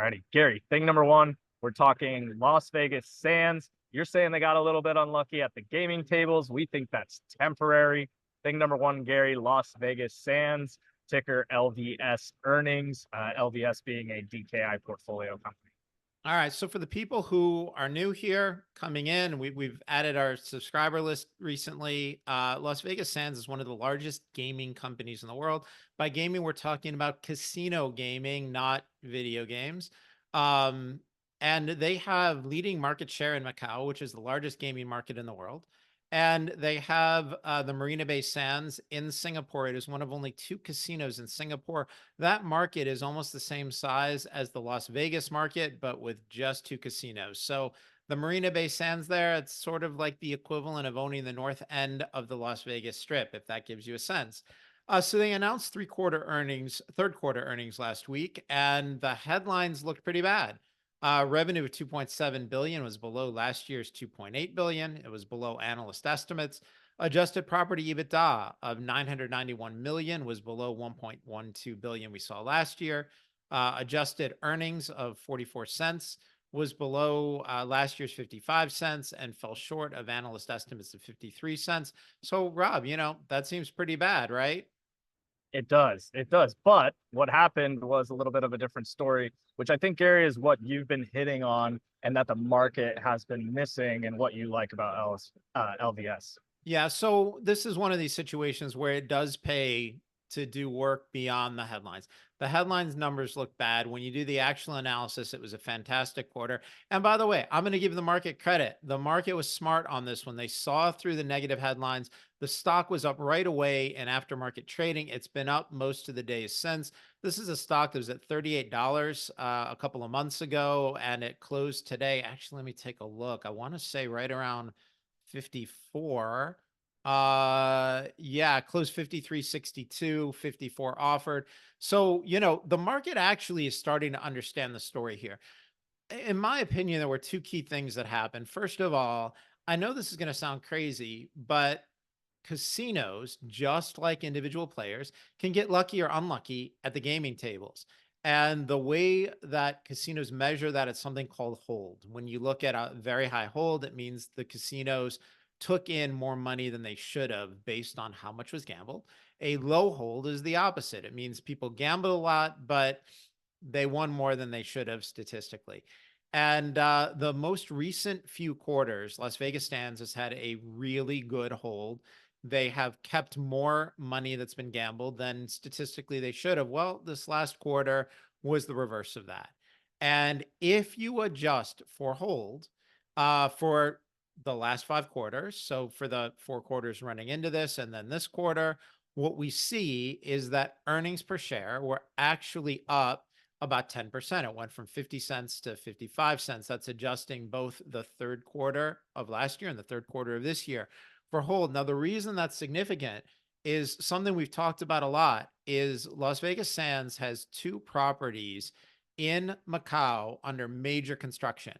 righty. Gary, thing number one, we're talking Las Vegas Sands. You're saying they got a little bit unlucky at the gaming tables. We think that's temporary. Thing number one, Gary, Las Vegas Sands, ticker LVS earnings, LVS being a DKI portfolio company. All right. So for the people who are new here coming in, we've added our subscriber list recently. Las Vegas Sands is one of the largest gaming companies in the world. By gaming, we're talking about casino gaming, not video games. Um, and they have leading market share in Macau, which is the largest gaming market in the world. And they have the Marina Bay Sands in Singapore. It is one of only two casinos in Singapore. That market is almost the same size as the Las Vegas market, but with just two casinos. So the Marina Bay Sands there, it's sort of like the equivalent of owning the north end of the Las Vegas Strip, if that gives you a sense. So they announced third quarter earnings last week, and the headlines looked pretty bad. Revenue of 2.7 billion was below last year's 2.8 billion. It was below analyst estimates. Adjusted property EBITDA of 991 million was below 1.12 billion we saw last year. Adjusted earnings of 44 cents was below last year's 55 cents and fell short of analyst estimates of 53 cents. So, Rob, that seems pretty bad, right? It does. It does. But what happened was a little bit of a different story, which I think, Gary, is what you've been hitting on and that the market has been missing and what you like about LVS. Yeah, so this is one of these situations where it does pay to do work beyond the headlines. The headlines numbers look bad. When you do the actual analysis, it was a fantastic quarter. And by the way, I'm going to give the market credit. The market was smart on this one. They saw through the negative headlines. The stock was up right away in aftermarket trading. It's been up most of the days since. This is a stock that was at $38 a couple of months ago, and it closed today. Actually, let me take a look. I want to say right around 54. Yeah, closed 53.62, 54 offered. So, the market actually is starting to understand the story here. In my opinion, there were two key things that happened. First of all, I know this is going to sound crazy, but casinos, just like individual players, can get lucky or unlucky at the gaming tables. And the way that casinos measure that, it's something called hold. When you look at a very high hold, it means the casinos took in more money than they should have based on how much was gambled. A low hold is the opposite. It means people gambled a lot, but they won more than they should have statistically. And the most recent few quarters, Las Vegas Sands has had a really good hold. They have kept more money that's been gambled than statistically they should have. Well, this last quarter was the reverse of that. And if you adjust for hold for the last 5 quarters, so for the 4 quarters running into this and then this quarter, what we see is that earnings per share were actually up about 10%. It went from 50 cents to 55 cents. That's adjusting both the third quarter of last year and the third quarter of this year for hold. Now, the reason that's significant is something we've talked about a lot is Las Vegas Sands has two properties in Macau under major construction.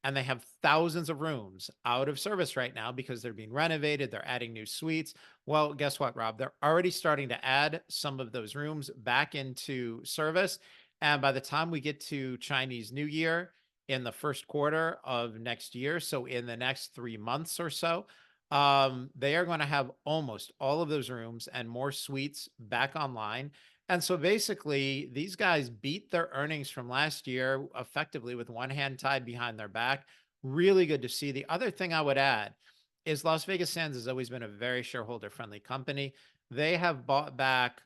And they have thousands of rooms out of service right now because they're being renovated. They're adding new suites. Well, guess what, Rob? They're already starting to add some of those rooms back into service. And by the time we get to Chinese New Year in the first quarter of next year, so in the next 3 months or so, they are going to have almost all of those rooms and more suites back online. And so basically, these guys beat their earnings from last year effectively with one hand tied behind their back. Really good to see. The other thing I would add is Las Vegas Sands has always been a very shareholder friendly company. They have bought back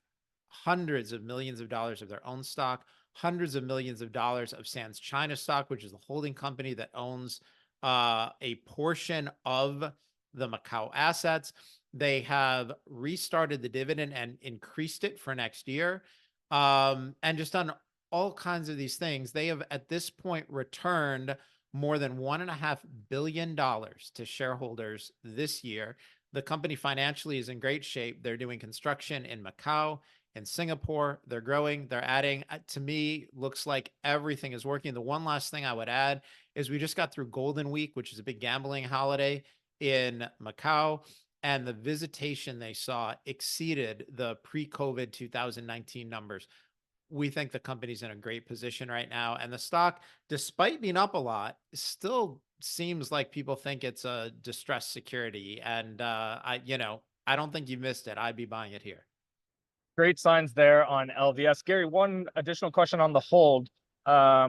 hundreds of millions of dollars of their own stock, hundreds of millions of dollars of Sands China stock, which is the holding company that owns a portion of the Macau assets. They have restarted the dividend and increased it for next year, and just done all kinds of these things. They have at this point returned more than $1.5 billion to shareholders this year. The company financially is in great shape. They're doing construction in Macau, in Singapore. They're growing, they're adding. To me, looks like everything is working. The one last thing I would add is we just got through Golden Week, which is a big gambling holiday in Macau, and the visitation they saw exceeded the pre-COVID 2019 numbers. we think the company's in a great position right now. And the stock, despite being up a lot, still seems like people think it's a distressed security. And I don't think you missed it. I'd be buying it here. Great signs there on LVS. Gary, one additional question on the hold.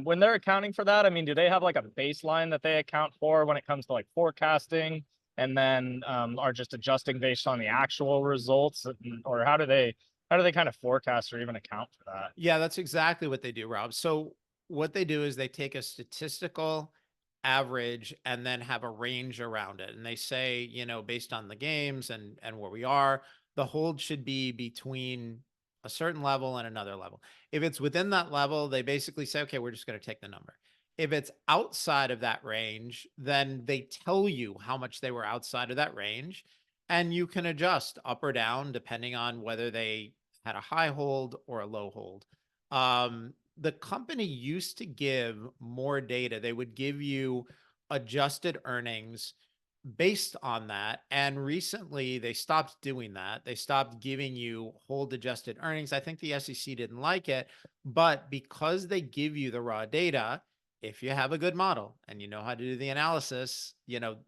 When they're accounting for that, I mean, do they have like a baseline that they account for when it comes to like forecasting, and then are just adjusting based on the actual results, or how do they kind of forecast or even account for that? Yeah, that's exactly what they do, Rob. So what they do is they take a statistical average and then have a range around it. And they say, based on the games and where we are, the hold should be between a certain level and another level. If it's within that level, they basically say, okay, we're just going to take the number. If it's outside of that range, then they tell you how much they were outside of that range, and you can adjust up or down depending on whether they had a high hold or a low hold. The company used to give more data. They would give you adjusted earnings based on that. And recently they stopped doing that. They stopped giving you hold adjusted earnings. I think the SEC didn't like it, but because they give you the raw data, if you have a good model and you know how to do the analysis,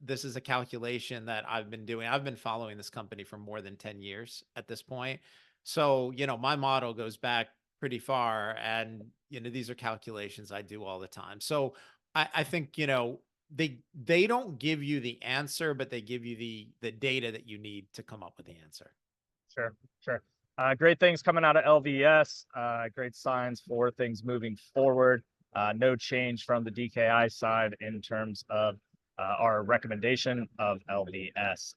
this is a calculation that I've been doing. I've been following this company for more than 10 years at this point. So, my model goes back pretty far, and, these are calculations I do all the time. So I think, they don't give you the answer, but they give you the data that you need to come up with the answer. Sure, sure. Great things coming out of LVS. Great signs for things moving forward. No change from the DKI side in terms of our recommendation of LVS.